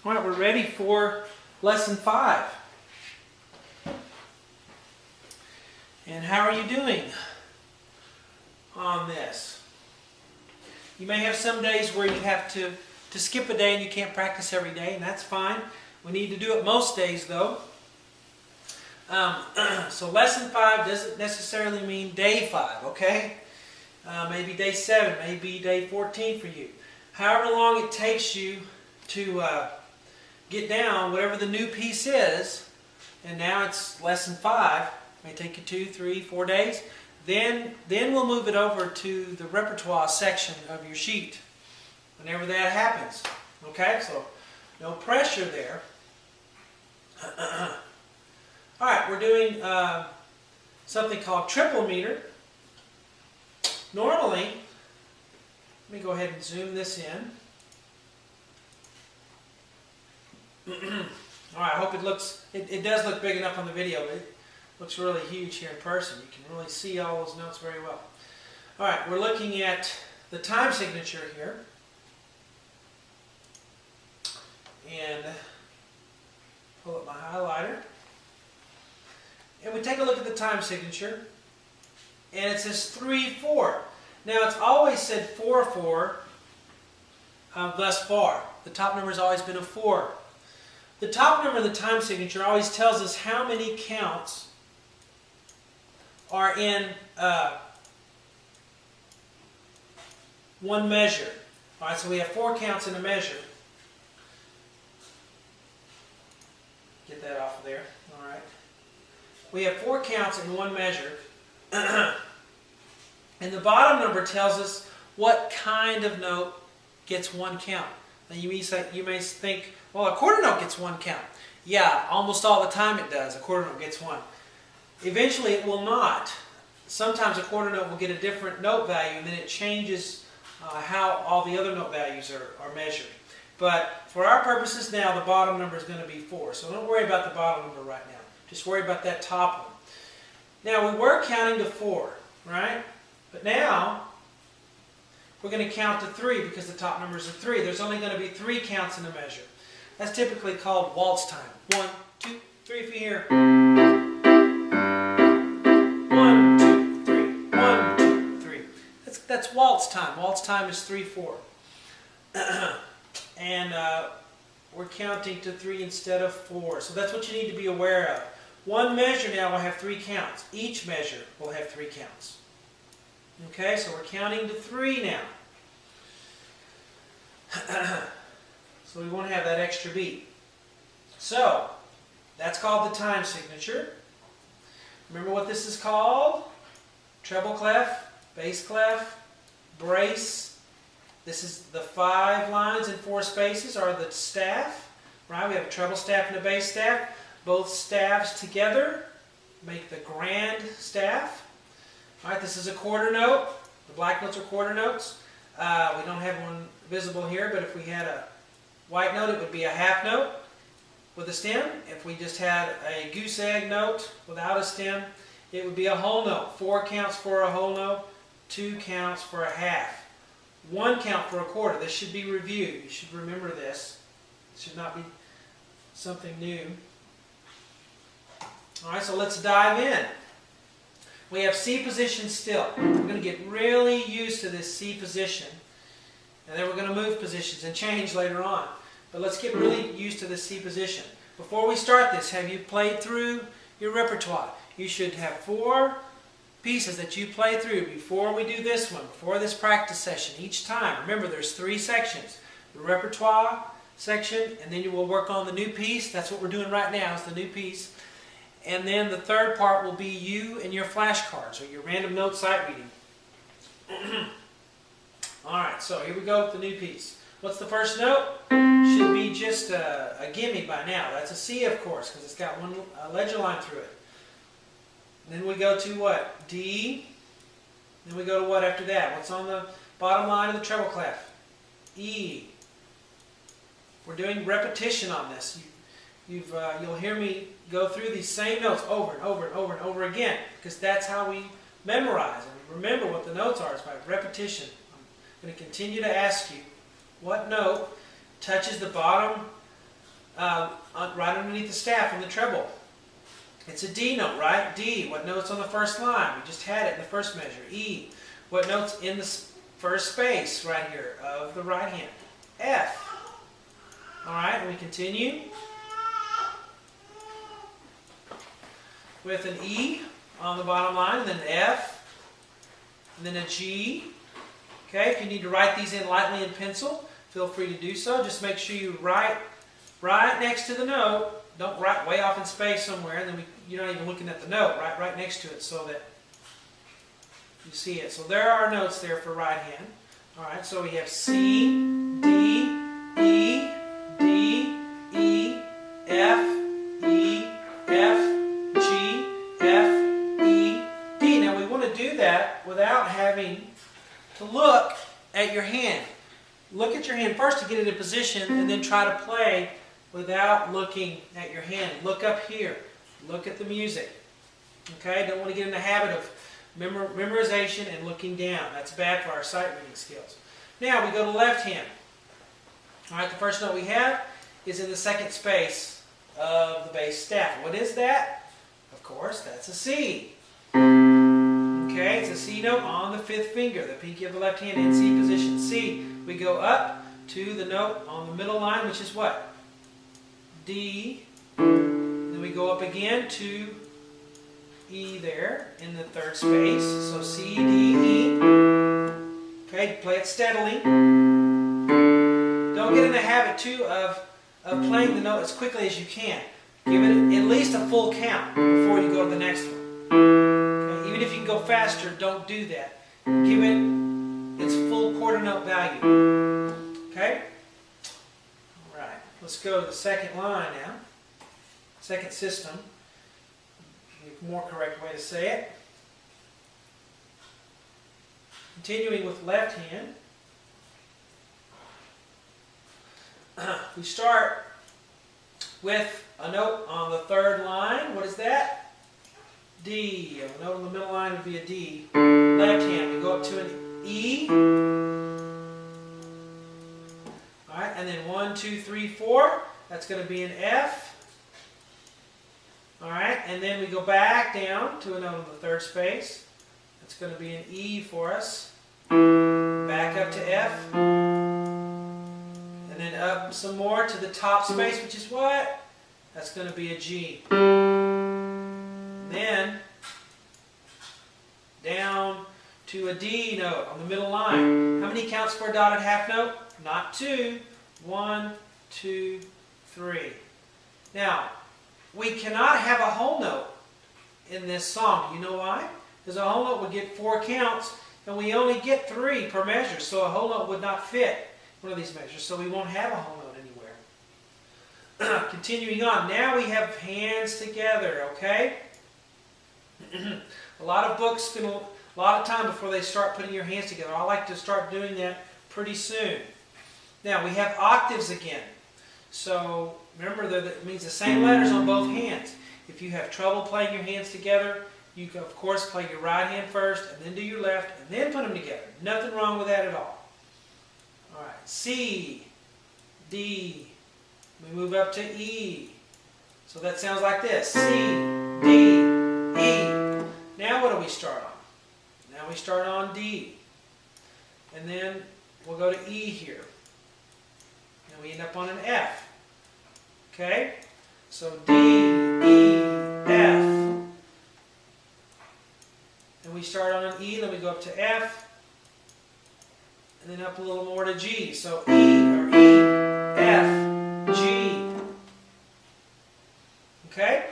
All right, we're ready for lesson 5. And how are you doing on this? You may have some days where you have to skip a day and you can't practice every day, and that's fine. We need to do it most days, though. So lesson 5 doesn't necessarily mean day 5, okay? Maybe day 7, maybe day 14 for you. However long it takes you to get down whatever the new piece is, and now it's lesson 5, it may take you 2, 3, 4 days, then we'll move it over to the repertoire section of your sheet whenever that happens. Okay, so no pressure there. Alright, we're doing something called triple meter. Normally, let me go ahead and zoom this in. Alright, I hope it looks, it does look big enough on the video, but it looks really huge here in person. You can really see all those notes very well. Alright, we're looking at the time signature here. And pull up my highlighter. And we take a look at the time signature. And it says 3-4. Now it's always said 4-4 thus far. The top number has always been a 4. The top number of the time signature always tells us how many counts are in one measure. Alright, so we have 4 counts in a measure. Get that off of there. Alright. We have 4 counts in one measure. And the bottom number tells us what kind of note gets 1 count. Now you may think, well, a quarter note gets 1 count. Yeah, almost all the time it does. A quarter note gets 1. Eventually it will not. Sometimes a quarter note will get a different note value, and then it changes how all the other note values are measured. But for our purposes now, the bottom number is going to be 4. So don't worry about the bottom number right now. Just worry about that top one. Now we were counting to 4, right? But now we're going to count to 3 because the top number is a 3. There's only going to be 3 counts in a measure. That's typically called waltz time. 1, 2, 3 if you hear. 1, 2, 3. 1, 2, 3. That's waltz time. Waltz time is 3-4. And we're counting to 3 instead of 4. So that's what you need to be aware of. One measure now will have 3 counts. Each measure will have 3 counts. Okay, so we're counting to 3 now. So we won't have that extra beat. So, that's called the time signature. Remember what this is called? Treble clef, bass clef, brace. This is the 5 lines and 4 spaces are the staff. Right? We have a treble staff and a bass staff. Both staffs together make the grand staff. Alright, this is a quarter note. The black notes are quarter notes. We don't have one visible here, but if we had a white note, it would be a half note with a stem. If we just had a goose egg note without a stem, it would be a whole note. 4 counts for a whole note, 2 counts for a half. 1 count for a quarter. This should be reviewed. You should remember this. It should not be something new. Alright, so let's dive in. We have C position still. We're going to get really used to this C position. And then we're going to move positions and change later on. But let's get really used to this C position. Before we start this, have you played through your repertoire? You should have 4 pieces that you play through before we do this one, before this practice session each time. Remember, there's 3 sections. The repertoire section, and then you will work on the new piece. That's what we're doing right now, is the new piece. And then the third part will be you and your flashcards, or your random note sight reading. Alright, so here we go with the new piece. What's the first note? Should be just a gimme by now. That's a C, of course, because it's got one ledger line through it. And then we go to what? D. Then we go to what after that? What's on the bottom line of the treble clef? E. We're doing repetition on this. You'll hear me go through these same notes over and over and over and over again, because that's how we memorize and remember what the notes are, is by repetition. I'm going to continue to ask you what note touches the bottom right underneath the staff in the treble. It's a D note, right? D. What note's on the first line? We just had it in the first measure. E. What note's in the first space right here of the right hand? F. All right, and we continue with an E on the bottom line, and then an F, and then a G. Okay, if you need to write these in lightly in pencil, feel free to do so. Just make sure you write right next to the note. Don't write way off in space somewhere, and then you're not even looking at the note. Right next to it so that you see it. So there are notes there for right hand. All right, so we have C, D, E, D, E, F, E, F, G, F, E, D. Now we want to do that without having to look at your hand. Look at your hand first to get it in position, and then try to play without looking at your hand. Look up here. Look at the music. Okay? Don't want to get in the habit of memorization and looking down. That's bad for our sight reading skills. Now we go to left hand. All right, the first note we have is in the second space of the bass staff. What is that? Of course, that's a C. Okay, it's a C note on the fifth finger, the pinky of the left hand in C position. C. We go up to the note on the middle line, which is what? D. Then we go up again to E there in the third space. So C, D, E. Okay, play it steadily. Don't get in the habit too of playing the note as quickly as you can. Give it at least a full count before you go to the next one. Okay? Even if you can go faster, don't do that. Give it its full quarter note value. Okay? Alright, let's go to the second line now. Second system. A more correct way to say it. Continuing with left hand. We start with a note on the third line. What is that? D. A note on the middle line would be a D. Left hand, we go up to an E. Alright, and then 1, 2, 3, 4. That's going to be an F. Alright, and then we go back down to a note on the third space. That's going to be an E for us. Back up to F. And then up some more to the top space, which is what? That's going to be a G. Then down to a D note on the middle line. How many counts for a dotted half note? Not 2. 1, 2, 3. Now, we cannot have a whole note in this song. You know why? Because a whole note would get 4 counts, and we only get 3 per measure, so a whole note would not fit one of these measures, so we won't have a whole note anywhere. Continuing on, now we have hands together, okay? A lot of books spend a lot of time before they start putting your hands together. I like to start doing that pretty soon. Now, we have octaves again. So, remember that means the same letters on both hands. If you have trouble playing your hands together, you can, of course, play your right hand first, and then do your left, and then put them together. Nothing wrong with that at all. Alright, C, D, we move up to E. So that sounds like this. C, D, E. Now what do we start on? Now we start on D. And then we'll go to E here. And we end up on an F. Okay? So D, E, F. And we start on an E, then we go up to F. And then up a little more to G. So E, or E, F, G. Okay?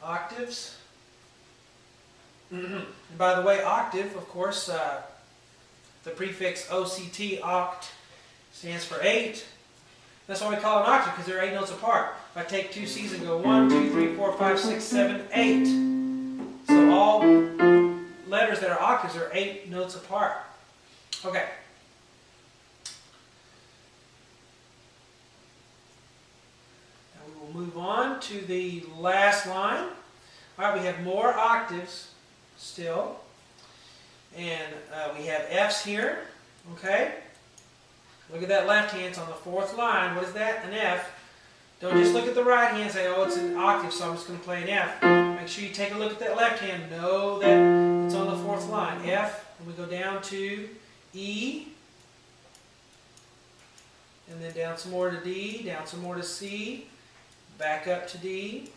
Octaves. And by the way, octave, of course, the prefix OCT, oct, stands for 8. That's why we call it an octave, because they're 8 notes apart. If I take 2 C's and go 1, 2, 3, 4, 5, 6, 7, 8. So all letters that are octaves are 8 notes apart. Okay. Now we will move on to the last line. All right, we have more octaves still. And we have F's here. Okay. Look at that left hand. It's on the 4th line. What is that? An F. Don't just look at the right hand and say, oh, it's an octave, so I'm just going to play an F. Make sure you take a look at that left hand. Know that it's on the fourth line. F, and we go down to E, and then down some more to D, down some more to C, back up to D,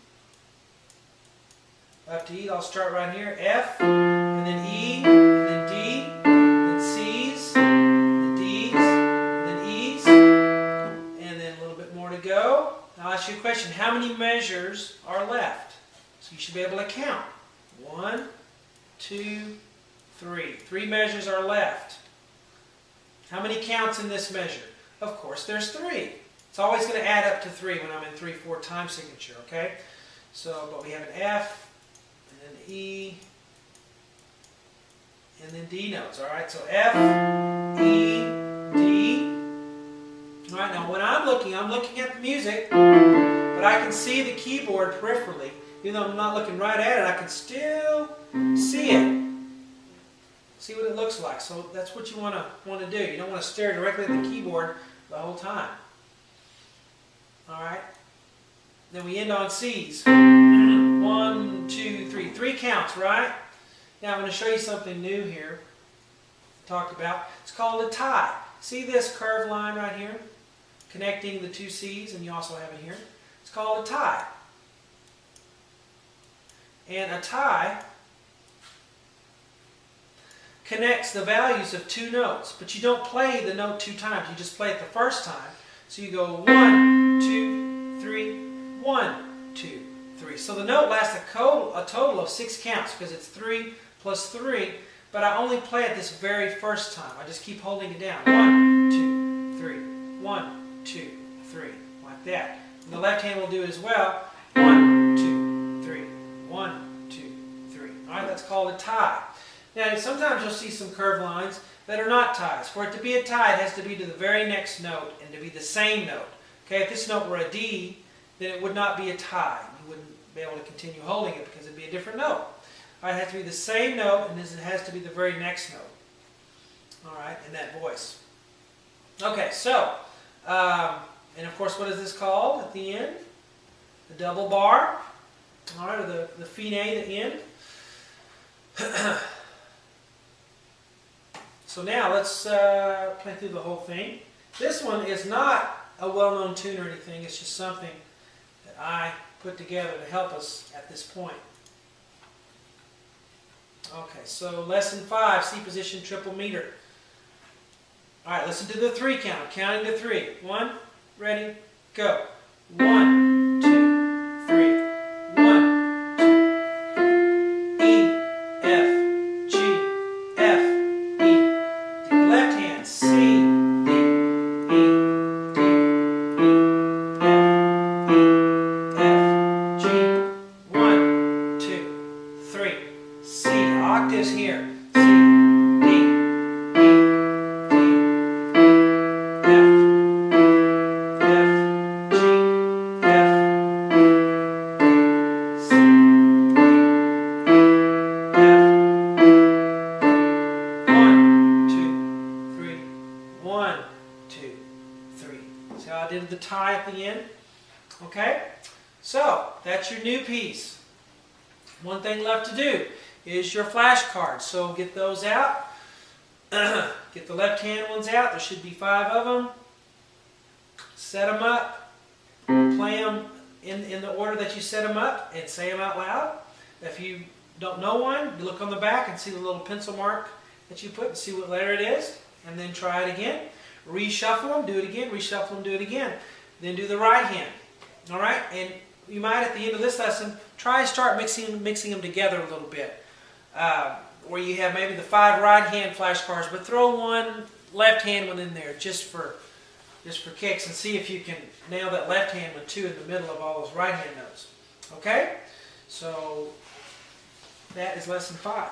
up to E. I'll start right here. F, and then E, and then D, then C's, then D's, then E's, and then a little bit more to go. Now I'll ask you a question. How many measures are left? So you should be able to count. 1, 2, 3. 3 measures are left. How many counts in this measure? Of course, there's 3. It's always going to add up to 3 when I'm in 3/4 time signature, okay? So, but we have an F, and an E, and then D notes, all right? So F, E, D. All right, now when I'm looking at the music, but I can see the keyboard peripherally. Even though I'm not looking right at it, I can still see it. See what it looks like. So that's what you want to do. You don't want to stare directly at the keyboard the whole time. All right. Then we end on C's. 1, 2, 3. 3 counts, right? Now I'm going to show you something new here. Talked about. It's called a tie. See this curved line right here, connecting the 2 C's, and you also have it here. It's called a tie. And a tie connects the values of 2 notes, but you don't play the note 2 times. You just play it the first time. So you go 1, 2, 3, 1, 2, 3. So the note lasts a total of 6 counts because it's 3 plus 3, but I only play it this very first time. I just keep holding it down. 1, 2, 3, 1, 2, 3, like that. And the left hand will do it as well. 1, 2, 3, 1, 2, 3. All right, that's called a tie. Now, sometimes you'll see some curved lines that are not ties. For it to be a tie, it has to be to the very next note and to be the same note. Okay, if this note were a D, then it would not be a tie. You wouldn't be able to continue holding it because it would be a different note. All right, it has to be the same note, and it has to be the very next note. All right, in that voice. Okay, so, and of course, what is this called at the end? The double bar. All right, or the fine at the end. So now let's play through the whole thing. This one is not a well-known tune or anything. It's just something that I put together to help us at this point. Okay, so lesson 5, C position triple meter. All right, listen to the 3 count. I'm counting to 3. 1, ready, go. 1, 2, 3. 1, 2. E, F, G, F, E. The left hand, C, D, E, D, E, F, E, F, G. 1, 2, 3. C, octaves here. C, D, E, D, E, F, F, G, F, C, D, E, F. 1, 2, 3. 1, 2, 3. See how I did the tie at the end? Okay? So, that's your new piece. One thing left to do is your flashcards. So get those out. Get the left hand ones out. There should be 5 of them. Set them up. Play them in the order that you set them up and say them out loud. If you don't know one, you look on the back and see the little pencil mark that you put and see what letter it is. And then try it again. Reshuffle them, do it again. Reshuffle them, do it again. Then do the right hand. All right? And you might, at the end of this lesson, try and start mixing them together a little bit. Where you have maybe the 5 right hand flashcards, but throw 1 left hand one in there just for kicks, and see if you can nail that left hand one too in the middle of all those right hand notes. Okay? So that is lesson 5.